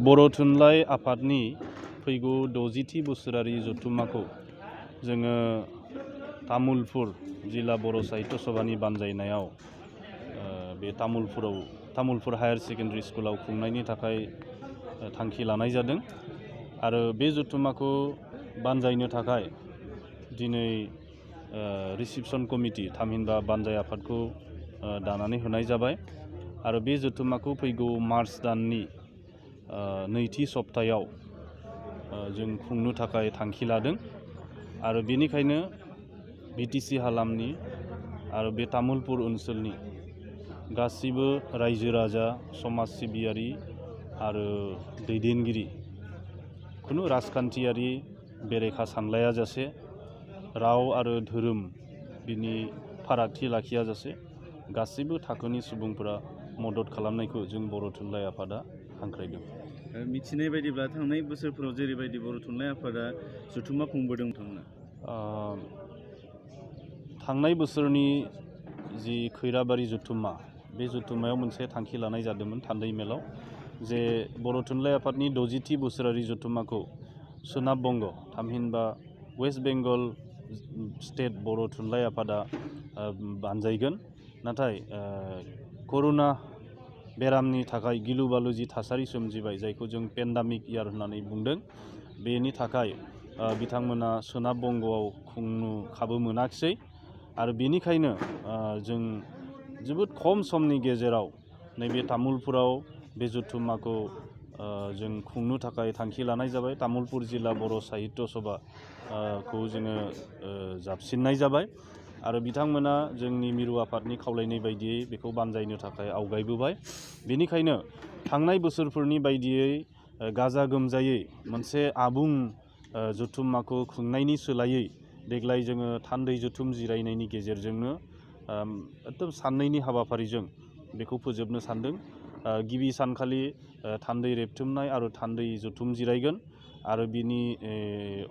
बर' थुनलाइ आफादनि फैगौ 60थि बोसोरारि जथुम्माखौ जोङो तामुलपुर जिल्ला बर' साहित्य सभानि बानजायनायाव बे तामुलपुर हायार सेकेन्डारि स्कुलाव खुंनायनि थाखाय थांखि लानाय जादों आरो बे जथुम्माखौ बानजायनो थाखाय दिनै रिसिपसन कमिटि थामहिनबा बानजाय आफादखौ दानानै होनाय जाबाय आरो बे जथुम्माखौ फैगौ मार्च दाननि नैथि सप्तायाव जों खुंनो थाखाय थांखि लादों आरो बेनिखायनो बिटिसि हालामनि आरो बे तामुलपुर ओनसोलनि गासिबो रायजो राजा समाज सिबियारि आरो दैदेनगिरि खुनु राजखान्थियारि बेरेखा सानलायाजासे राव आरो धोरोम बिनि फारागथि लाखियाजासे गासैबो थाखोनि सुबुंफोरा मदद खालामनायखौ जों बर' थुनलाइ आफादा हांख्रायदों। मिथिनाय बायदिब्ला थांनाय बोसोरफोराव जेरैबायदि बर' थुनलाइ आफादा जथुम्मा खुंबोदों थांनाय बोसोरनि जि खैराबारि जथुम्मा बे जथुम्मायाव मोनसे थांखि लानाय जादोंमोन थान्दै मेलाव जे बर' थुनलाइ आफादनि 60थि बोसोरारि जथुम्माखौ सोनाब बंग थामहिनबा वेस्ट बेंगल स्टेट बर' थुनलाइ आफादा बानजायगोन नाथाय करुना बेरामनि थाखाय गिलु बालु जि थासारि सोमजिबाय जायखौ जों पेन्डामिक इयार होननानै बुंदों बेनि थाखाय बिथांमोना सोनाब बंगआव खुंनो खाबु मोनाखिसै आरो बेनिखायनो जों जोबोद खम समनि गेजेराव नैबे तामुलपुराव बे जथुम्माखौ जों खुंनो थाखाय थांखि लानाय जाबाय। तामुलपुर जिल्ला बर' साहित्य सभा खौ जोङो जाबसिननाय जाबाय आरो बिथांमोना जोंनि मिरु आफादनि खावलायनाय बायदियै बेखौ बानजायनो थाखाय आवगायबोबाय। बेनिखायनो थांनाय बोसोरफोरनि बायदियै गाजा गोमजायै मोनसे आबुं जथुम्माखौ खुंनायनि सोलायै देग्लाय जोङो थान्दै जथुम जिरायनायनि गेजेरजोंनो एकदम साननैनि हाबाफारिजों बेखौ फोजोबनो सानदों। गिबि सानखालि थान्दै रेबथुमनाय आरो थान्दै जथुम जिरायगोन आरो बिनि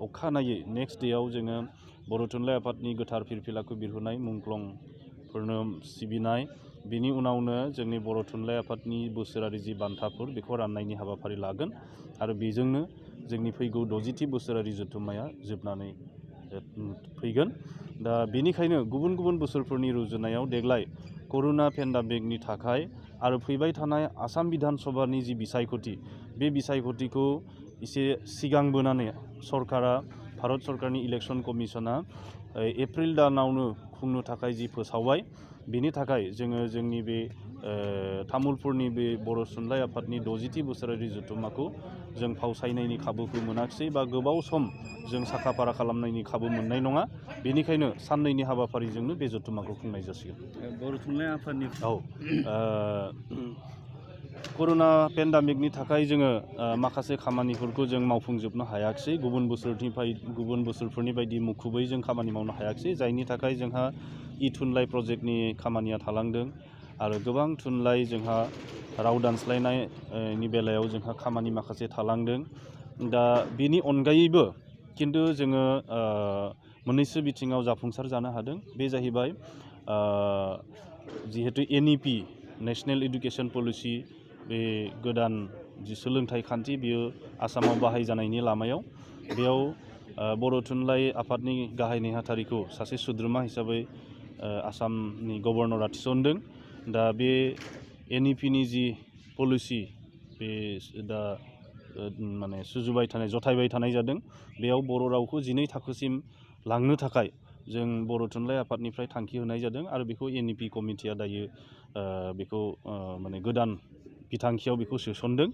अखानायै नेक्स्ट डेआव जोङो बर' थुनलाइ आफादनि गोथार फिरफिलाखौ बिरहोनाय मुंख्लंफोरनो सिबिनाय बिनि उनावनो जोंनि बर' थुनलाइ आफादनि बोसोरारि जि बान्थाफोर बेखौ राननायनि हाबाफारि लागोन आरो बेजोंनो जोंनि फैगौ 60थि बोसोरारि जथुम्माया जोबनानै फैगोन। दा बेनिखायनो गुबुन गुबुन बोसोरफोरनि रुजुनायाव देग्लाय करुना पेन्डामिकनि थाखाय आरो फैबाय थानाय आसाम बिधान सभानि जि बिसायख'थि बे बिसायख'थिखौ एसे सिगांबोनानै सरकारा भारत सरकारनि इलेक्सन कमिसना एप्रिल दानावनो खुंनो थाखाय जि फोसावबाय बेनि थाखाय जोङो जोंनि बे तामुलपुरनि बे बर' थुनलाइ आफादनि 60थि बोसोरारि जथुम्माखौ जों फावसायनायनि खाबुखौ मोनाखिसै बा गोबाव सम जों साखाफारा खालामनायनि खाबु मोननाय नङा बेनिखायनो साननैनि हाबाफारिजोंनो बे जथुम्माखौ खुंनाय जासिगोन। बर' थुनलाइ आफादनि करुना पेन्डामिकनि थाखाय जोङो माखासे खामानिफोरखौ जों मावफुंजोबनो हायाखिसै गुबुन बोसोरफोरनि बायदि मुखुबै जों खामानि मावनो हायाखिसै जायनि थाखाय जोंहा थुनलाइ प्रजेक्टनि खामानिया थालांदों आरो गोबां थुनलाइ जोंहा राव दानस्लायनायनि बेलायाव जोंहा खामानि माखासे थालांदों। दा बेनि अनगायैबो खिन्थु जोङो मोननैसो बिथिङाव जाफुंसार जानो हादों बे जाहैबाय जिहेतु NEP नेशनेल एडुकेशन पलिसि बे गोदान जि सोलोंथाइ खान्थि बियो आसामाव बाहायजानायनि लामायाव बेयाव बर' थुनलाइ आफादनि गाहाय नेहाथारिखौ सासे सोद्रोमा हिसाबै आसामनि गभर्नरा थिसनदों। दा बे NEPनि जि पलिसि बे दा माने जथायबाय थानाय जादों बेयाव बर' रावखौ 12 थाखोसिम लांनो थाखाय जों बर' थुनलाइ आफादनिफ्राय थांखि होनाय जादों आरो बेखौ NEP कमिटिया दायो बेखौ माने गोदान बिथांखियाव बेखौ सोसनदों।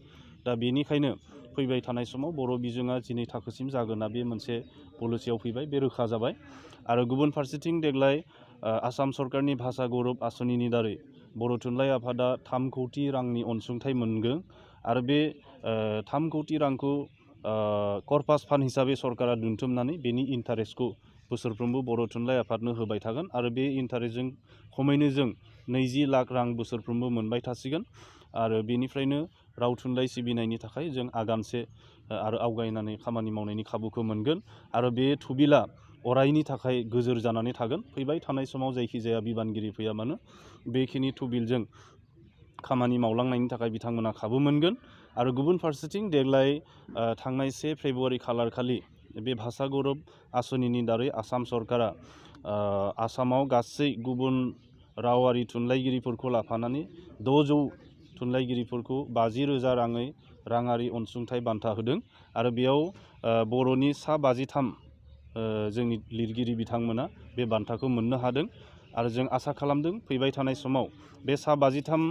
दा बेनिखायनो फैबाय थानाय समाव बर' बिजोङा 12 थाखोसिम जागोना बे मोनसे पलिसियाव फैबाय बे रोखा जाबाय आरो गुबुन फारसेथिं देग्लाय आसाम सरकारनि भाषा गौरब आसनिनि दारै बर' थुनलाइ आफादा 3 कौटि रांनि अनसुंथाइ मोनगोन आरो बे 3 कौटि रांखौ कर्पास फान्ड हिसाबै सरकारा दोनथुमनानै बेनि इन्टारेस्टखौ बोसोरफ्रोमबो बर' थुनलाइ आफादनो होबाय थागोन आरो बे इन्टारेस्टजों खमैनो जों 20 लाख रां बोसोरफ्रोमबो मोनबाय थासिगोन आरो बेनिफ्रायनो राव थुनलाइ सिबिनायनि थाखाय जों आगानसे आरो आवगायनानै खामानि मावनायनि खाबुखौ मोनगोन आरो बे थुबिला अरायनि थाखाय गोजोर जानानै थागोन। फैबाय थानाय समाव जायखिजाया बिबानगिरि फैया मानो बेखिनि थुबिलजों खामानि मावलांनायनि थाखाय बिथांमोना खाबु मोनगोन आरो गुबुन फारसेथिं देग्लाय थांनाय 1 फेब्रुवारि खालार खालि बे भाषा गौरब आसनिनि दारै आसाम सरकारा आसामाव गासै गुबुन रावारि थुनलाइगिरिफोरखौ लाफानानै 600 थुनलाइगिरिफोरखौ 50,000 राङारि अनसुंथाइ बान्था होदों आरो बेयाव बर'नि सा 53 जोंनि लिरगिरि बिथांमोना बे बान्थाखौ मोननो हादों आरो जों आसा खालामदों फैबाय थानाय समाव बे सा 53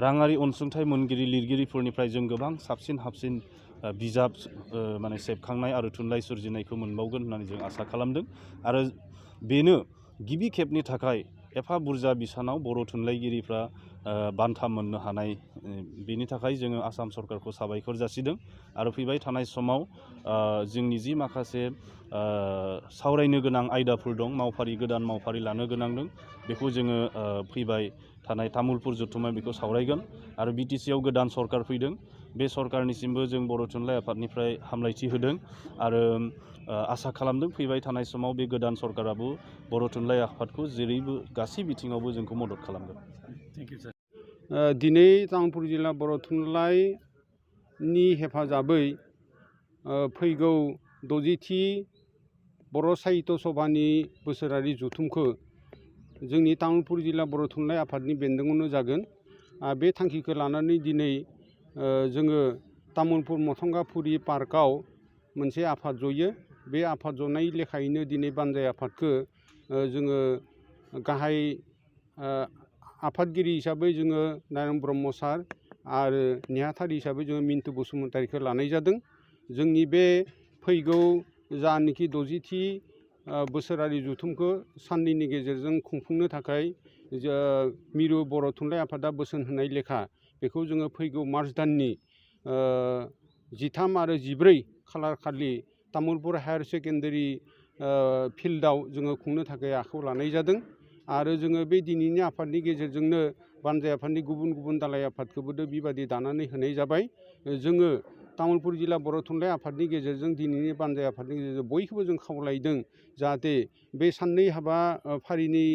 राङारि अनसुंथाइ मोनगिरि लिरगिरिफोरनिफ्राय जों गोबां साबसिन हाबसिन बिजाब माने सेबखांनाय आरो थुनलाइ सोरजिनायखौ मोनबावगोन होननानै जों आसा खालामदों आरो बेनो गिबि खेबनि थाखाय एफा बुरजा बिसानाव बर' थुनलाइगिरिफ्रा बान्था मोननो हानाय बेनि थाखाय जोङो आसाम सरकारखौ साबायखर जासिदों आरो फैबाय थानाय समाव जोंनि जि माखासे सावरायनो गोनां आयदाफोर दं गोदान मावफारि लानो गोनां दं बेखौ जोङो फैबाय थानाय तामुलपुर जथुम्मायाव बेखौ सावरायगोन आरो BTC आव गोदान सरकार फैदों बे सरकारनिसिमबो जों बर' थुनलाइ आफादनिफ्राय हामलायथि होदों आरो आसा खालामदों फैबाय थानाय समाव बे गोदान सरकाराबो बर' थुनलाइ आफादखौ जेरैबो गासै बिथिङावबो जोंखौ मदद खालामगोन। थेंक इउ सार। दिनै तामुलपुर जिल्ला बर' थुनलाइनि हेफाजाबै फैगौ 60थि बर' साहित्य सभानि बोसोरारि जथुमखौ जोंनि तामुलपुर जिल्ला बर' थुनलाइ आफादनि बेन्दोङावनो जागोन। बे थांखिखौ लानानै दिनै जोङो तामुलपुर मथंगाफुरि पार्कआव मोनसे आफाद जयो। बे आफाद जनाय लेखायैनो दिनै बानजाय आफादखौ जोङो गाहाय आफादगिरि हिसाबै जोङो नारायण ब्रह्म सार आरो नेहाथारि हिसाबै जोङो मिन्टु बसुमतारीखौ लानाय जादों। जोंनि बे फैगौ जानोखि 60थि बोसोरारि जथुमखौ साननैनि गेजेरजों खुंफुंनो थाखाय मिरु बर' थुनलाइ आफादा बोसोन होनाय लेखा बेखौ जोङो फैगौ मार्च दाननि 13 आरो 14 खालार खालि तामुलपुर हायार सेकेन्डारि फिल्डआव जोङो खुंनो थाखाय आखायाव लानाय जादों आरो जोङो बे दिनैनि आफादनि गेजेरजोंनो बानजाय आफादनि गुबुन गुबुन दालाइ आफादखौबो बेबादि दानानै होनाय जाबाय। जोङो तामुलपुर जिल्ला बर' थुनलाइ आफादनि गेजेरजों दिनैनि बानजाय आफादनि गेजेरजों बयखौबो जों खावलायदों जाहाथे बे साननै हाबाफारिनि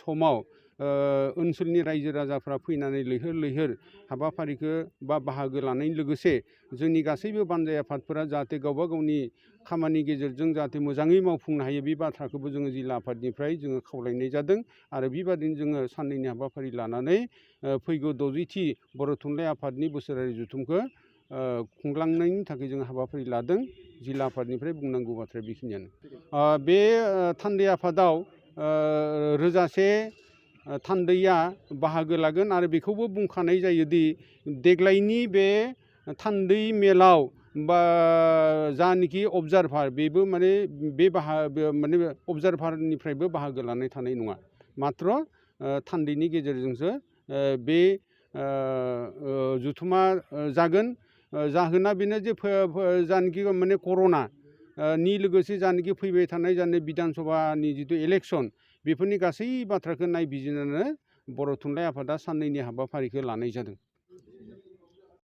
समाव ओनसोलनि रायजो राजाफ्रा फैनानै लैहोर लैहोर हाबाफारिखौ बाहागो लानायनि लोगोसे जोंनि गासैबो बानजाय आफादफोरा जाहाथे गावबा गावनि खामानि गेजेरजों जाहाथे मोजाङै मावफुंनो हायो बे बाथ्राखौबो जोङो जिल्ला आफादनिफ्राय जोङो खावलायनाय जादों आरो बेबादिनो जोङो साननैनि हाबाफारि लानानै फैगौ 60थि बर' थुनलाइ आफादनि बोसोरारि जथुमखौ खुंलांनायनि थाखाय जों हाबाफारि लादों। जिल्ला आफादनिफ्राय बुंनांगौ बाथ्राया बेखिनियानो। बे थान्दै आफादाव रोजासे थान्दैया बाहागो लागोन आरो बेखौबो बुंखानाय जायोदि देग्लायनि बे थान्दै मेलाव बा जानाखि अबजारभार बेबो माने माने अबजारभारनिफ्रायबो बाहागो लानाय थानाय नङा। मात्र थान्दैनि गेजेरजोंसो बे जथुमा जागोन। जाहोना बेनो जे जानाखि माने कर'ना नि लोगोसे जानाखि फैबाय थानाय बिधान सभानि जिथु इलेक्सन बेफोरनि गासै बाथ्राखौ नायबिजिरनानै बर' थुनलाइ आफादा साननैनि हाबाफारिखौ लानाय जादों।